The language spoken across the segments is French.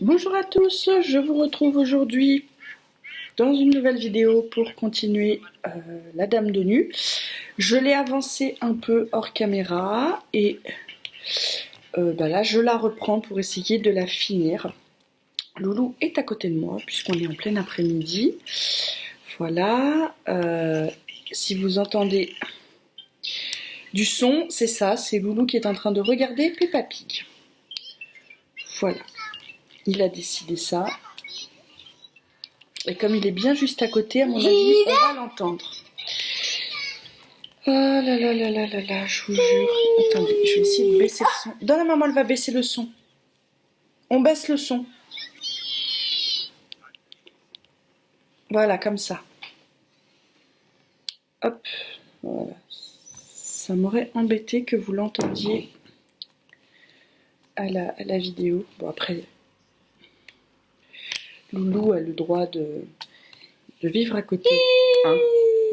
Bonjour à tous, je vous retrouve aujourd'hui dans une nouvelle vidéo pour continuer la Dame de Nu. Je l'ai avancée un peu hors caméra et là je la reprends pour essayer de la finir. Loulou est à côté de moi puisqu'on est en plein après-midi. Voilà, si vous entendez du son, c'est ça, c'est Loulou qui est en train de regarder Peppa Pig. Voilà, il a décidé ça. Et comme il est bien juste à côté, à mon avis, on va l'entendre. Ah là là là là là là, je vous jure. Attendez, je vais essayer de baisser le son. Dans la maman, elle va baisser le son. On baisse le son. Voilà, comme ça. Hop, voilà. Ça m'aurait embêté que vous l'entendiez à la vidéo. Bon, après, Loulou a le droit de vivre à côté, hein,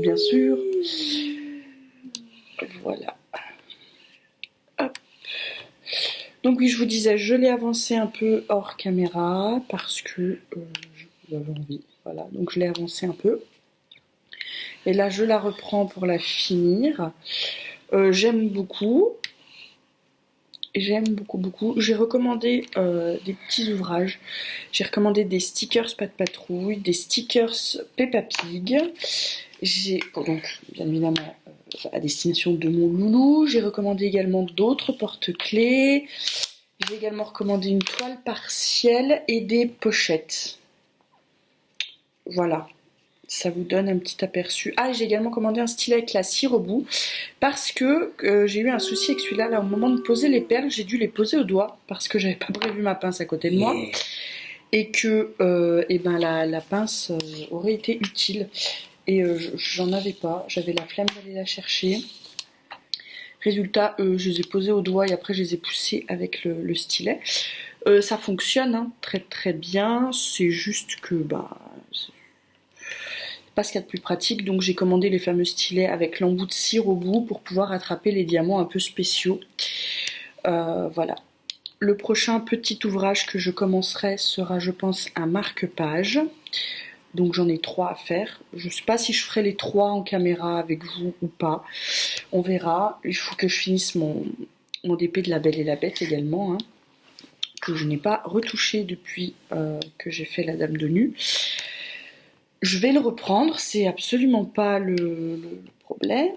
bien sûr. Voilà. Hop. Donc oui, je vous disais, je l'ai avancé un peu hors caméra parce que j'avais envie. Voilà, donc je l'ai avancé un peu. Et là, je la reprends pour la finir. J'aime beaucoup. J'aime beaucoup, beaucoup. J'ai recommandé des petits ouvrages. J'ai recommandé des stickers Pas de Patrouille, des stickers Peppa Pig. J'ai donc bien évidemment à destination de mon loulou. J'ai recommandé également d'autres porte-clés. J'ai également recommandé une toile partielle et des pochettes. Voilà, ça vous donne un petit aperçu. Ah, et j'ai également commandé un stylet avec la cire au bout parce que j'ai eu un souci avec celui-là. Là, au moment de poser les perles, j'ai dû les poser au doigt parce que j'avais pas prévu ma pince à côté de moi et que la pince aurait été utile. Et j'en avais pas, j'avais la flemme d'aller la chercher. Résultat, je les ai posés au doigt et après je les ai poussés avec le stylet. Ça fonctionne hein, très très bien, c'est juste que c'est pas ce qu'il y a de plus pratique, donc j'ai commandé les fameux stylets avec l'embout de cire au bout pour pouvoir attraper les diamants un peu spéciaux. Voilà. Le prochain petit ouvrage que je commencerai sera, je pense, un marque-page. Donc j'en ai 3 à faire. Je ne sais pas si je ferai les 3 en caméra avec vous ou pas. On verra. Il faut que je finisse mon DP de La Belle et la Bête également, hein, que je n'ai pas retouché depuis que j'ai fait la Dame de Nu. Je vais le reprendre, c'est absolument pas le problème,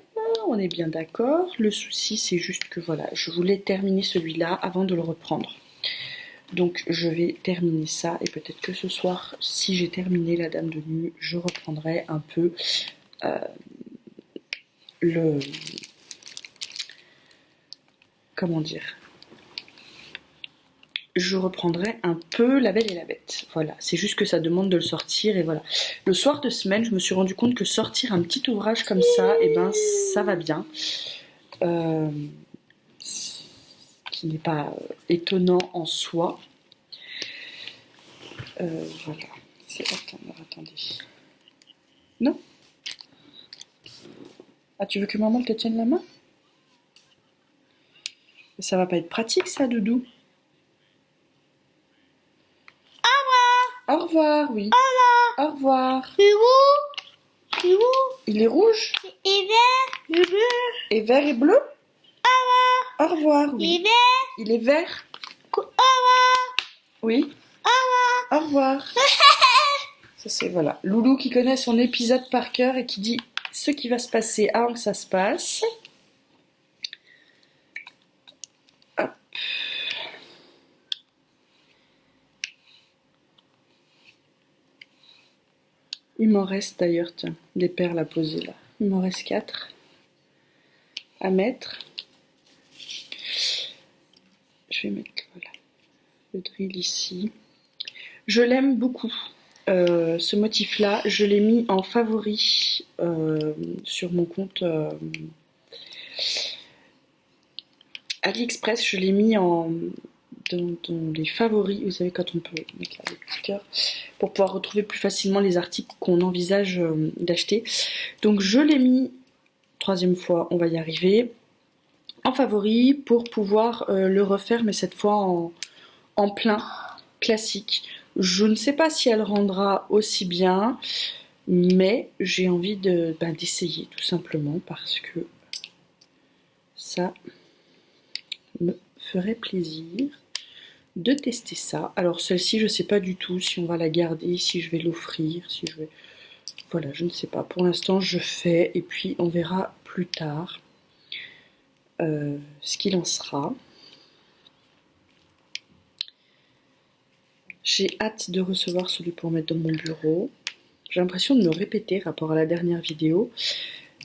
on est bien d'accord. Le souci c'est juste que voilà, je voulais terminer celui-là avant de le reprendre. Donc je vais terminer ça et peut-être que ce soir, si j'ai terminé la Dame de Nu, je reprendrai un peu comment dire, je reprendrai un peu La Belle et la Bête. Voilà, c'est juste que ça demande de le sortir et voilà. Le soir de semaine, je me suis rendu compte que sortir un petit ouvrage comme ça, et ben ça va bien. Qui n'est pas étonnant en soi. Voilà. Attendez. Non? Ah, tu veux que maman te tienne la main? Ça va pas être pratique ça, Doudou. Au revoir, oui. Au revoir. Il est rouge. Il est rouge. Il est rouge? Et vert. Il est bleu. Et vert et bleu? Au revoir, Il oui. est vert. Il est vert? Au revoir. Oui. Au revoir. Ça c'est voilà. Loulou qui connaît son épisode par cœur et qui dit ce qui va se passer avant que ça se passe. Hop. Il m'en reste d'ailleurs, tiens, des perles à poser là. Il m'en reste 4 à mettre. Je vais mettre voilà, le drill ici. Je l'aime beaucoup. Ce motif là, je l'ai mis en favori sur mon compte AliExpress. Je l'ai mis dans les favoris, vous savez quand on peut mettre là, le petit cœur, pour pouvoir retrouver plus facilement les articles qu'on envisage d'acheter. Donc je l'ai mis, 3e fois, on va y arriver, en favori pour pouvoir le refaire, mais cette fois en plein. classique. Je ne sais pas si elle rendra aussi bien, mais j'ai envie d'essayer tout simplement parce que ça me ferait plaisir de tester ça. Alors celle-ci, je ne sais pas du tout si on va la garder, si je vais l'offrir, si je vais... Voilà, je ne sais pas. Pour l'instant, je fais et puis on verra plus tard ce qu'il en sera. J'ai hâte de recevoir celui pour mettre dans mon bureau. J'ai l'impression de me répéter rapport à la dernière vidéo,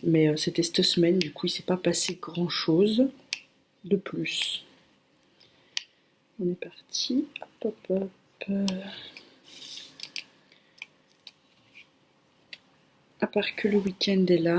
mais c'était cette semaine, du coup il ne s'est pas passé grand chose de plus. On est parti. Hop, hop, hop. À part que le week-end est là.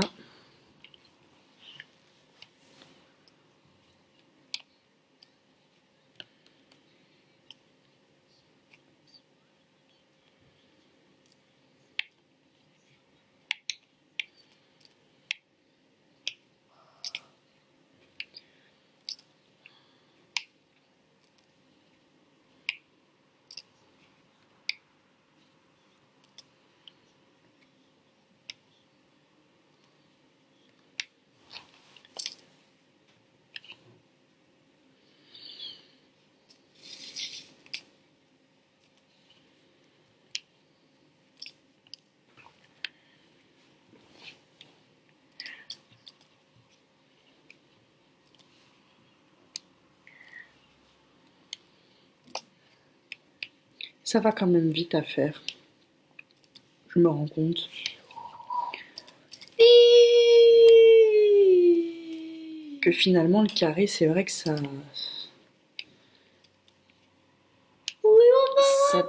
Ça va quand même vite à faire. Je me rends compte. Que finalement le carré, c'est vrai que ça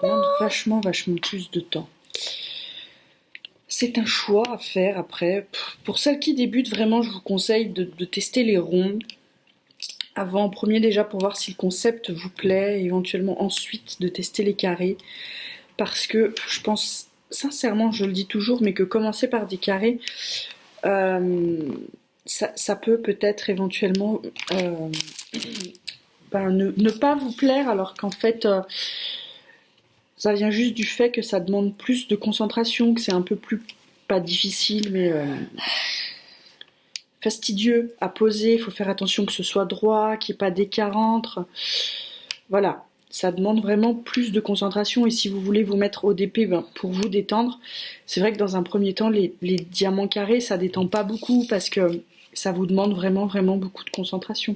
demande vachement plus de temps. C'est un choix à faire après. Pour celles qui débutent, vraiment, je vous conseille de tester les ronds avant, en premier déjà pour voir si le concept vous plaît, et éventuellement ensuite de tester les carrés. Parce que je pense, sincèrement, je le dis toujours, mais que commencer par des carrés, ça peut peut-être éventuellement ne pas vous plaire, alors qu'en fait, ça vient juste du fait que ça demande plus de concentration, que c'est un peu plus, pas difficile, mais fastidieux à poser. Il faut faire attention que ce soit droit, qu'il n'y ait pas d'écart entre. Voilà, ça demande vraiment plus de concentration. Et si vous voulez vous mettre au DP pour vous détendre, c'est vrai que dans un premier temps, les diamants carrés, ça détend pas beaucoup parce que ça vous demande vraiment beaucoup de concentration.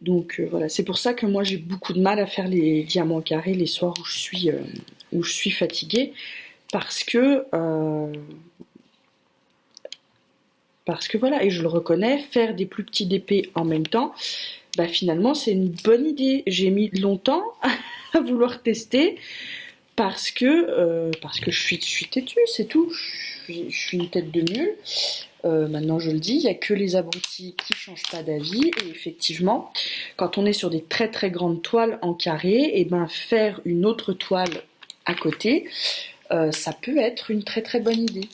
Donc voilà, c'est pour ça que moi j'ai beaucoup de mal à faire les diamants carrés les soirs où je suis fatiguée, parce que voilà, et je le reconnais, faire des plus petits DP en même temps, bah finalement c'est une bonne idée. J'ai mis longtemps à vouloir tester parce que je suis têtue, c'est tout. Je suis une tête de mule. Maintenant je le dis, il n'y a que les abrutis qui ne changent pas d'avis, et effectivement, quand on est sur des très très grandes toiles en carré, et ben faire une autre toile à côté, ça peut être une très très bonne idée.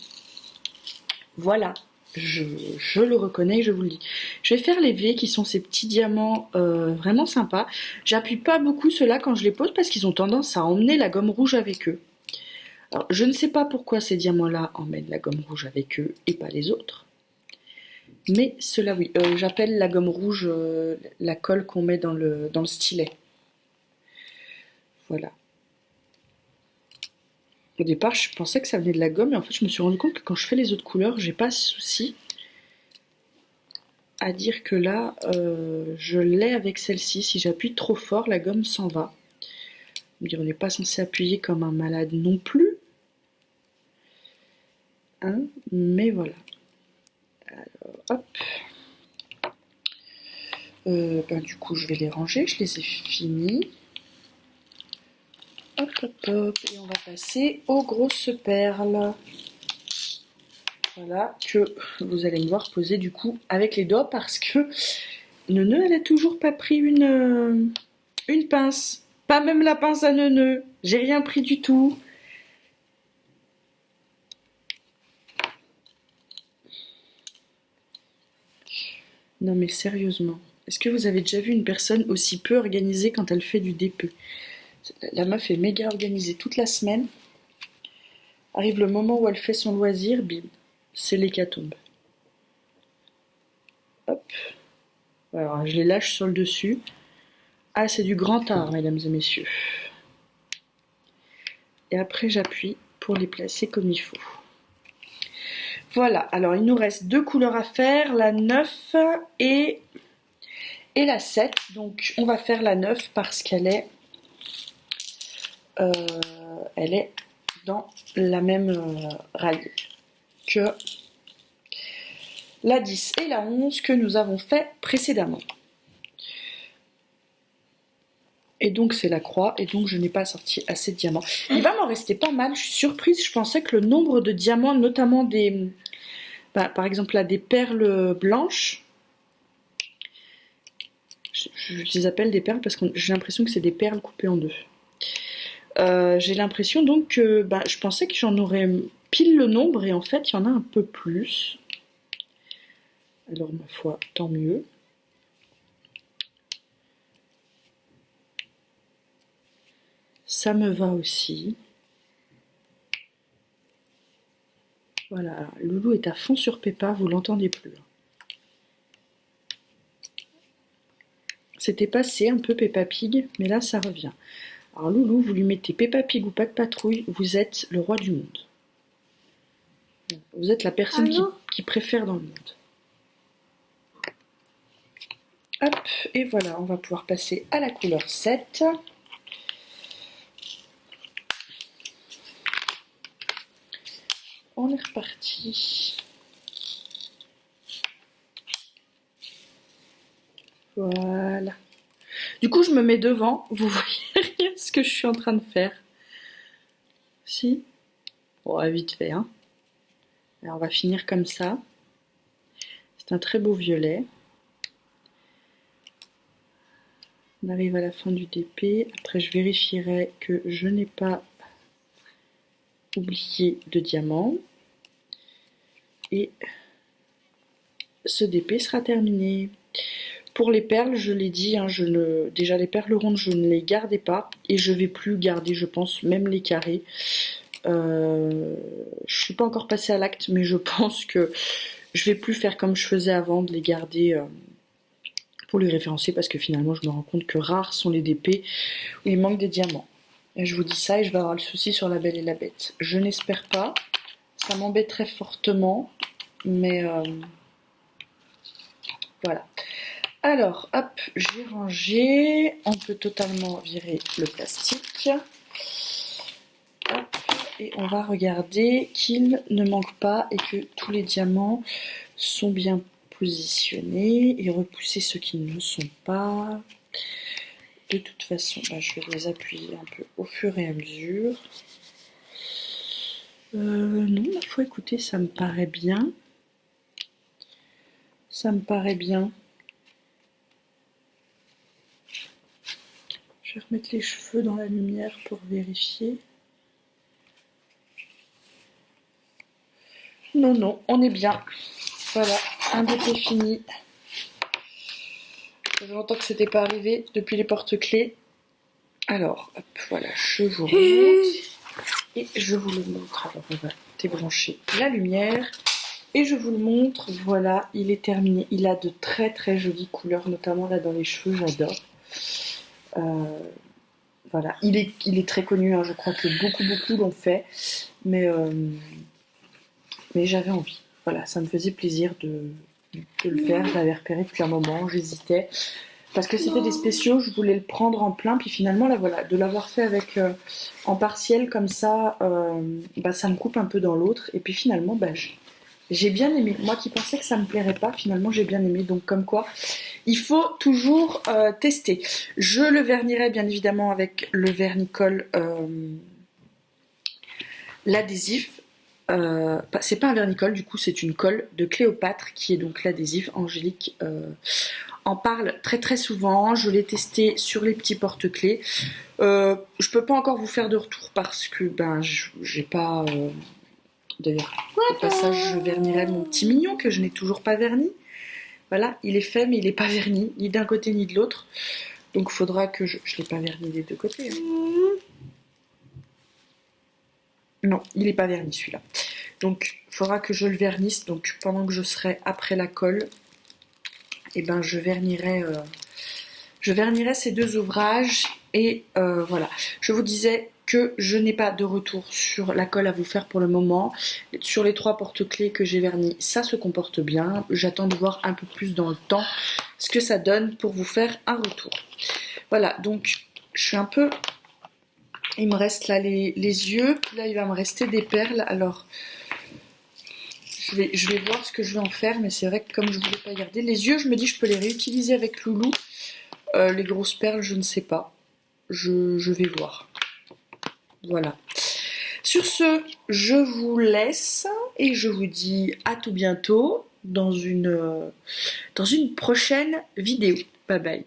Voilà, je le reconnais, je vous le dis. Je vais faire les V qui sont ces petits diamants vraiment sympas. J'appuie pas beaucoup ceux-là quand je les pose parce qu'ils ont tendance à emmener la gomme rouge avec eux. Alors, je ne sais pas pourquoi ces diamants-là emmènent la gomme rouge avec eux et pas les autres. Mais ceux-là, oui. J'appelle la gomme rouge la colle qu'on met dans le stylet. Voilà. Au départ, je pensais que ça venait de la gomme, et en fait, je me suis rendu compte que quand je fais les autres couleurs, j'ai pas ce souci à dire que là, je l'ai avec celle-ci. Si j'appuie trop fort, la gomme s'en va. On n'est pas censé appuyer comme un malade non plus. Hein, mais voilà. Alors, hop. Du coup, je vais les ranger. Je les ai finis. Hop, hop, hop. Et on va passer aux grosses perles. Voilà, que vous allez me voir poser du coup avec les doigts parce que Neuneu, elle a toujours pas pris une pince. Pas même la pince à Neuneu. J'ai rien pris du tout. Non mais sérieusement. Est-ce que vous avez déjà vu une personne aussi peu organisée quand elle fait du DP? La meuf est méga organisée toute la semaine. Arrive le moment où elle fait son loisir, bim, c'est l'hécatombe. Hop. Alors, je les lâche sur le dessus. Ah, c'est du grand art, mesdames et messieurs. Et après, j'appuie pour les placer comme il faut. Voilà, alors il nous reste 2 couleurs à faire, la 9 et la 7. Donc, on va faire la 9 parce qu'elle est, dans la même rayée que la 10 et la 11 que nous avons fait précédemment. Et donc c'est la croix, et donc je n'ai pas sorti assez de diamants. Il va m'en rester pas mal, je suis surprise, je pensais que le nombre de diamants, notamment des... par exemple là, des perles blanches, je les appelle des perles parce que j'ai l'impression que c'est des perles coupées en deux. J'ai l'impression donc que je pensais que j'en aurais pile le nombre, et en fait il y en a un peu plus. Alors ma foi, tant mieux. Ça me va aussi. Voilà, alors, Loulou est à fond sur Peppa, vous l'entendez plus. C'était passé un peu Peppa Pig, mais là ça revient. Alors Loulou, vous lui mettez Peppa Pig ou pas de patrouille, vous êtes le roi du monde. Vous êtes la personne qui préfère dans le monde. Hop, et voilà, on va pouvoir passer à la couleur 7. On est reparti. Voilà. Du coup, je me mets devant. Vous voyez rien ce que je suis en train de faire. Si? Bon, vite fait, hein. Alors, on va finir comme ça. C'est un très beau violet. On arrive à la fin du DP. Après, je vérifierai que je n'ai pas oublié de diamant. Et ce DP sera terminé. Pour les perles, je l'ai dit, hein, déjà les perles rondes, je ne les gardais pas. Et je vais plus garder, je pense, même les carrés. Je suis pas encore passée à l'acte, mais je pense que je vais plus faire comme je faisais avant, de les garder pour les référencer, parce que finalement je me rends compte que rares sont les DP où il manque des diamants. Et je vous dis ça, et je vais avoir le souci sur La Belle et la Bête. Je n'espère pas, ça m'embêterait fortement, mais voilà. Alors, hop, j'ai rangé, on peut totalement virer le plastique. Hop, et on va regarder qu'il ne manque pas et que tous les diamants sont bien positionnés, et repousser ceux qui ne le sont pas. De toute façon, je vais les appuyer un peu au fur et à mesure. Non, il faut écouter, ça me paraît bien. Ça me paraît bien. Je vais remettre les cheveux dans la lumière pour vérifier. Non, non, on est bien. Voilà, un DP fini. Ça fait longtemps que c'était pas arrivé depuis les porte-clés. Alors, hop, voilà, je vous remonte. Et je vous le montre. Alors, on va débrancher la lumière. Et je vous le montre. Voilà, il est terminé. Il a de très très jolies couleurs, notamment là dans les cheveux, j'adore. Voilà, il est très connu, hein. Je crois que beaucoup l'ont fait. Mais j'avais envie. Voilà, ça me faisait plaisir de le faire. Je l'avais repéré depuis un moment, j'hésitais. Parce que c'était des spéciaux, je voulais le prendre en plein. Puis finalement, là voilà, de l'avoir fait avec en partiel comme ça, ça me coupe un peu dans l'autre. Et puis finalement, j'ai bien aimé. Moi qui pensais que ça me plairait pas, finalement j'ai bien aimé. Donc comme quoi, il faut toujours tester. Je le vernirai bien évidemment avec le vernicole, l'adhésif. C'est pas un vernicole, du coup c'est une colle de Cléopâtre qui est donc l'adhésif. Angélique en parle très très souvent. Je l'ai testé sur les petits porte-clés. Je peux pas encore vous faire de retour parce que j'ai pas. D'ailleurs, au passage, je vernirai mon petit mignon que je n'ai toujours pas verni. Voilà, il est fait mais il n'est pas verni, ni d'un côté ni de l'autre. Donc il faudra que je l'ai pas verni des deux côtés. Hein. Non, il n'est pas verni celui-là. Donc il faudra que je le vernisse. Donc pendant que je serai après la colle, et ben je vernirai ces deux ouvrages. Et voilà, je vous disais que je n'ai pas de retour sur la colle à vous faire pour le moment. Sur les 3 porte-clés que j'ai vernis, ça se comporte bien. J'attends de voir un peu plus dans le temps ce que ça donne pour vous faire un retour. Voilà, donc je suis un peu... Il me reste là les yeux, là il va me rester des perles. Alors, je vais voir ce que je vais en faire, mais c'est vrai que comme je ne voulais pas garder les yeux, je me dis je peux les réutiliser avec Loulou. Les grosses perles, je ne sais pas. Je vais voir. Voilà. Sur ce, je vous laisse et je vous dis à tout bientôt dans une prochaine vidéo. Bye bye.